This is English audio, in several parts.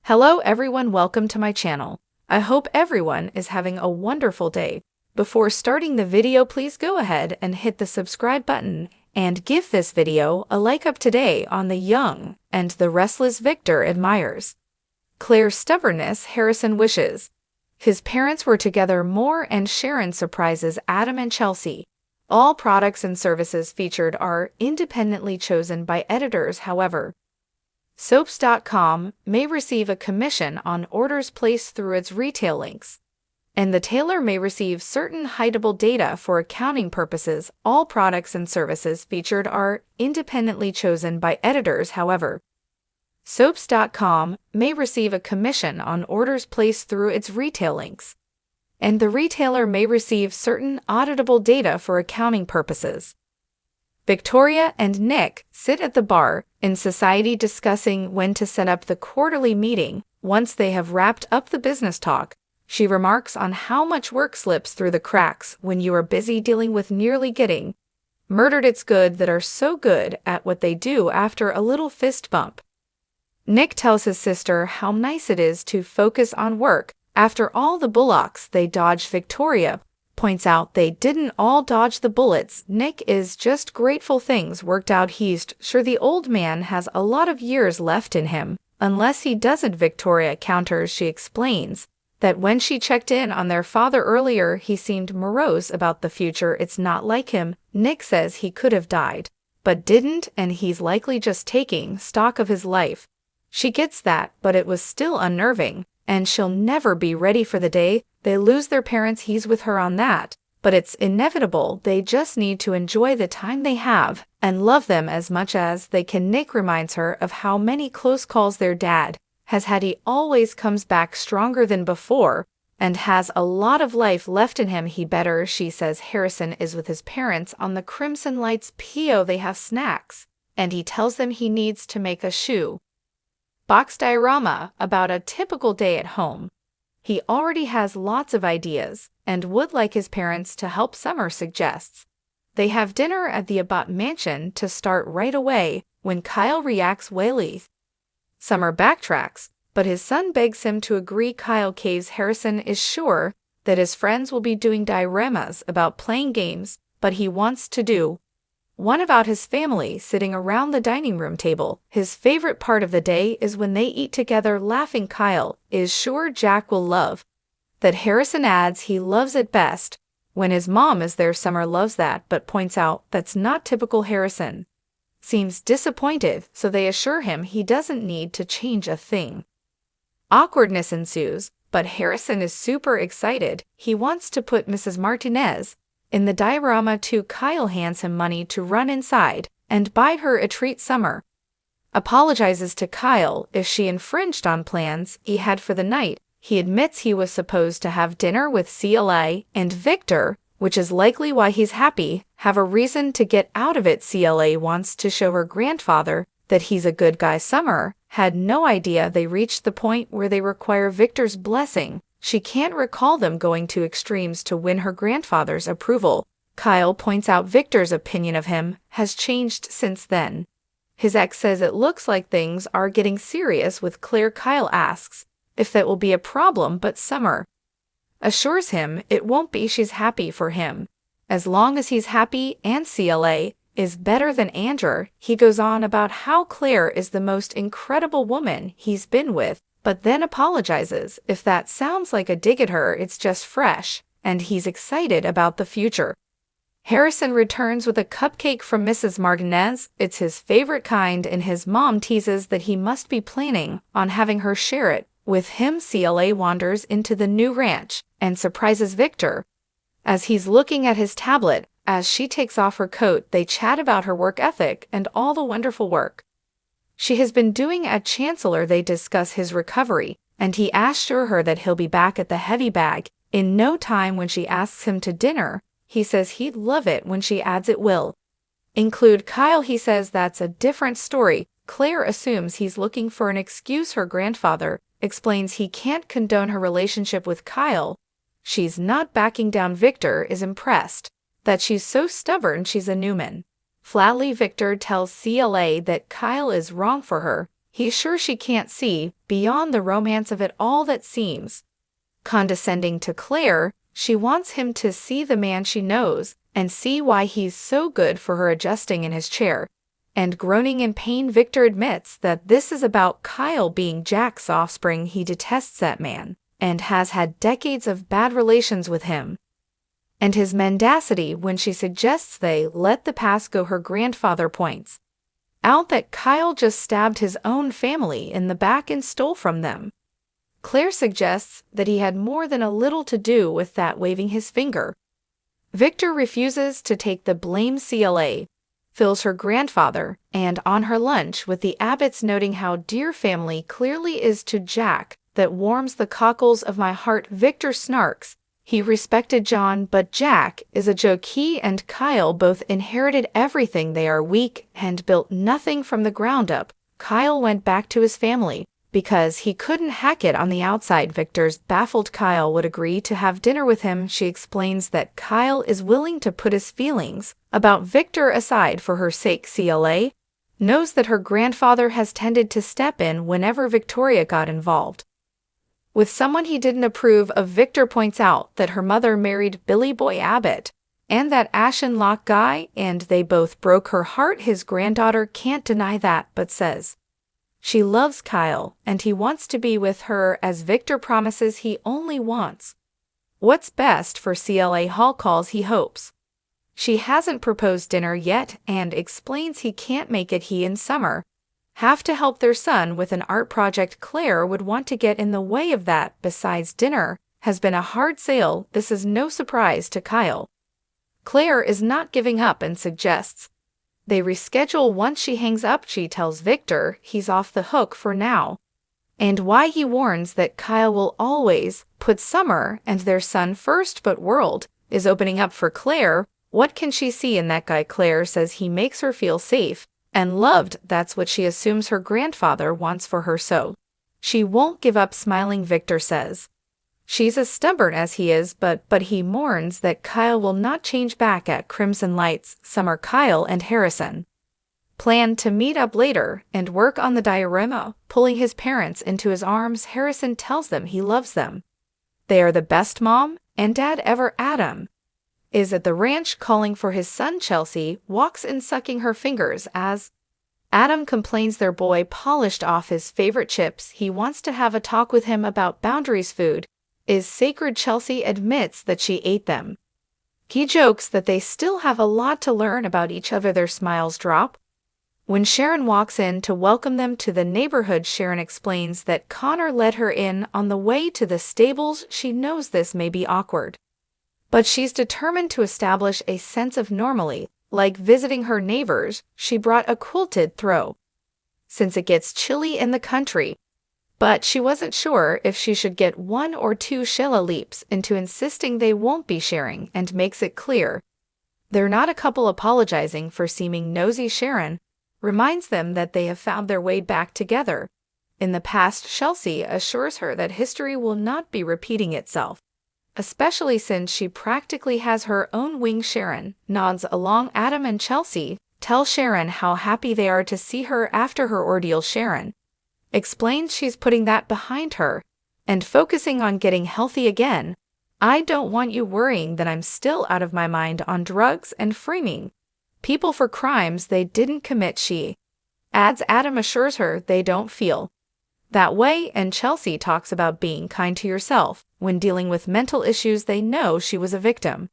Hello everyone, welcome to my channel. I hope everyone is having a wonderful day. Before starting the video, please go ahead and hit the subscribe button and give this video a like up today on the young and the restless Victor admires. Claire's stubbornness, Harrison wishes. His parents were together more and Sharon surprises Adam and Chelsea. All products and services featured are independently chosen by editors, however. Soaps.com may receive a commission on orders placed through its retail links, and the tailor may receive certain hideable data for accounting purposes. All products and services featured are independently chosen by editors, however. Soaps.com may receive a commission on orders placed through its retail links, and the retailer may receive certain auditable data for accounting purposes. Victoria and Nick sit at the bar in society discussing when to set up the quarterly meeting. Once they have wrapped up the business talk, she remarks on how much work slips through the cracks when you are busy dealing with nearly getting murdered. It's good that are so good at what they do after a little fist bump. Nick tells his sister how nice it is to focus on work after all the bullocks they dodged. Victoria points out they didn't all dodge the bullets. Nick is just grateful things worked out. He's sure the old man has a lot of years left in him, unless he doesn't. Victoria counters. She explains that when she checked in on their father earlier, he seemed morose about the future. It's not like him. Nick says he could have died, but didn't, and he's likely just taking stock of his life. She gets that, but it was still unnerving, and she'll never be ready for the day they lose their parents. He's with her on that, but it's inevitable. They just need to enjoy the time they have and love them as much as they can. Nick reminds her of how many close calls their dad has had. He always comes back stronger than before and has a lot of life left in him. He better, she says. Harrison is with his parents on the Crimson Lights PO. They have snacks, and he tells them he needs to make a shoe box diorama about a typical day at home. He already has lots of ideas and would like his parents to help. Summer suggests they have dinner at the Abbott mansion to start right away when Kyle reacts wily. Summer backtracks, but his son begs him to agree. Kyle caves. Harrison is sure that his friends will be doing dioramas about playing games, but he wants to do one about his family sitting around the dining room table. His favorite part of the day is when they eat together, laughing. Kyle is sure Jack will love that. Harrison adds he loves it best when his mom is there. Summer loves that, but points out that's not typical. Harrison seems disappointed, so they assure him he doesn't need to change a thing. Awkwardness ensues, but Harrison is super excited. He wants to put Mrs. Martinez in the diorama too. Kyle hands him money to run inside and buy her a treat. Summer apologizes to Kyle if she infringed on plans he had for the night. He admits he was supposed to have dinner with CLA and Victor, which is likely why he's happy, have a reason to get out of it. CLA wants to show her grandfather that he's a good guy. Summer had no idea they reached the point where they require Victor's blessing. She can't recall them going to extremes to win her grandfather's approval. Kyle points out Victor's opinion of him has changed since then. His ex says it looks like things are getting serious with Claire. Kyle asks if that will be a problem, but Summer assures him it won't be. She's happy for him as long as he's happy, and CLA is better than Andrew. He goes on about how Claire is the most incredible woman he's been with, but then apologizes if that sounds like a dig at her. It's just fresh, and he's excited about the future. Harrison returns with a cupcake from Mrs. Martinez. It's his favorite kind, and his mom teases that he must be planning on having her share it with him. CLA wanders into the new ranch and surprises Victor as he's looking at his tablet. As she takes off her coat, they chat about her work ethic and all the wonderful work she has been doing at Chancellor. They discuss his recovery, and he assures her that he'll be back at the heavy bag in no time. When she asks him to dinner, he says he'd love it. When she adds it will include Kyle, he says that's a different story. Claire assumes he's looking for an excuse. Her grandfather explains he can't condone her relationship with Kyle. She's not backing down. Victor is impressed that she's so stubborn. She's a Newman. Flatly, Victor tells CLA that Kyle is wrong for her. He's sure she can't see, beyond the romance of it all that seems. Condescending to Claire, she wants him to see the man she knows and see why he's so good for her, adjusting in his chair. And groaning in pain, Victor admits that this is about Kyle being Jack's offspring. He detests that man and has had decades of bad relations with him. And his mendacity when she suggests they let the past go. Her grandfather points out that Kyle just stabbed his own family in the back and stole from them. Claire suggests that he had more than a little to do with that, waving his finger. Victor refuses to take the blame. CLA fills her grandfather and on her lunch with the Abbotts, noting how dear family clearly is to Jack. That warms the cockles of my heart. Victor snarks. He respected John, but Jack is a joke. He and Kyle both inherited everything. They are weak and built nothing from the ground up. Kyle went back to his family because he couldn't hack it on the outside. Victor's baffled. Kyle would agree to have dinner with him. She explains that Kyle is willing to put his feelings about Victor aside for her sake. CLA knows that her grandfather has tended to step in whenever Victoria got involved with someone he didn't approve of. Victor points out that her mother married Billy Boy Abbott and that Ashen Lock guy, and they both broke her heart. His granddaughter can't deny that, but says she loves Kyle and he wants to be with her, as Victor promises he only wants what's best for CLA. Hall calls. He hopes she hasn't proposed dinner yet and explains he can't make it. He and Summer have to help their son with an art project. Claire would want to get in the way of that. Besides, dinner has been a hard sale. This is no surprise to Kyle. Claire is not giving up and suggests they reschedule. Once she hangs up, she tells Victor he's off the hook for now, and why he warns that Kyle will always put Summer and their son first. But world is opening up for Claire. What can she see in that guy? Claire says he makes her feel safe and loved. That's what she assumes her grandfather wants for her, so she won't give up. Smiling, Victor says she's as stubborn as he is, but he mourns that Kyle will not change. Back at Crimson Lights, Summer, Kyle, and Harrison plan to meet up later and work on the diorama. Pulling his parents into his arms, Harrison tells them he loves them. They are the best mom and dad ever. Adam is at the ranch calling for his son. Chelsea walks in, sucking her fingers as Adam complains their boy polished off his favorite chips. He wants to have a talk with him about boundaries. Food is sacred. Chelsea admits that she ate them. He jokes that they still have a lot to learn about each other. Their smiles drop when Sharon walks in to welcome them to the neighborhood. Sharon explains that Connor let her in on the way to the stables. She knows this may be awkward, but she's determined to establish a sense of normalcy, like visiting her neighbors. She brought a quilted throw since it gets chilly in the country, but she wasn't sure if she should get one or two. Sheila leaps into insisting they won't be sharing and makes it clear they're not a couple. Apologizing for seeming nosy, Sharon reminds them that they have found their way back together in the past. Chelsea assures her that history will not be repeating itself, especially since she practically has her own wing. Sharon nods along. Adam and Chelsea tell Sharon how happy they are to see her after her ordeal. Sharon explains she's putting that behind her and focusing on getting healthy again. I don't want you worrying that I'm still out of my mind on drugs and framing people for crimes they didn't commit. She adds Adam assures her they don't feel that way, and Chelsea talks about being kind to yourself when dealing with mental issues. They know she was a victim.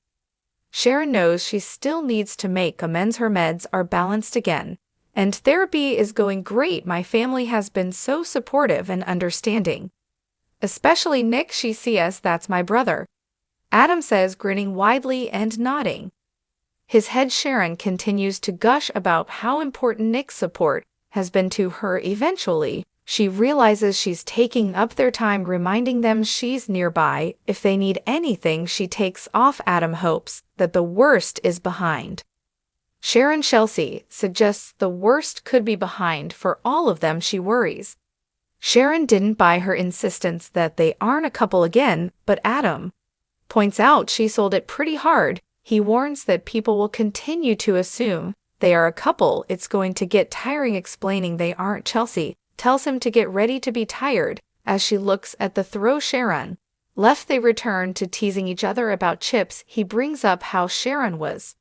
Sharon knows she still needs to make amends. Her meds are balanced again, and therapy is going great. My family has been so supportive and understanding, especially Nick. She sees that's my brother, Adam says, grinning widely and nodding his head. Sharon continues to gush about how important Nick's support has been to her. Eventually, she realizes she's taking up their time, reminding them she's nearby if they need anything. She takes off. Adam hopes that the worst is behind Sharon. Chelsea suggests the worst could be behind for all of them. She worries Sharon didn't buy her insistence that they aren't a couple again, but Adam points out she sold it pretty hard. He warns that people will continue to assume they are a couple. It's going to get tiring explaining they aren't. Chelsea tells him to get ready to be tired as she looks at the throw Sharon. Left, they return to teasing each other about chips. He brings up how Sharon was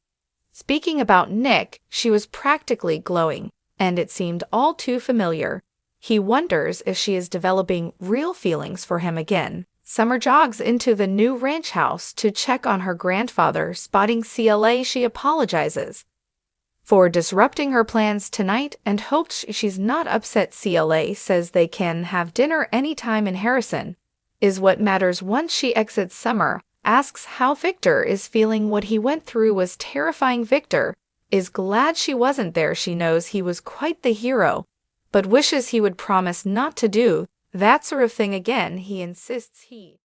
speaking about Nick. She was practically glowing, and it seemed all too familiar. He wonders if she is developing real feelings for him again. Summer jogs into the new ranch house to check on her grandfather. Spotting CLA, she apologizes for disrupting her plans tonight and hopes she's not upset. CLA says they can have dinner anytime in Harrison is what matters. Once she exits, Summer asks how Victor is feeling. What he went through was terrifying. Victor is glad she wasn't there. She knows he was quite the hero, but wishes he would promise not to do that sort of thing again. He insists he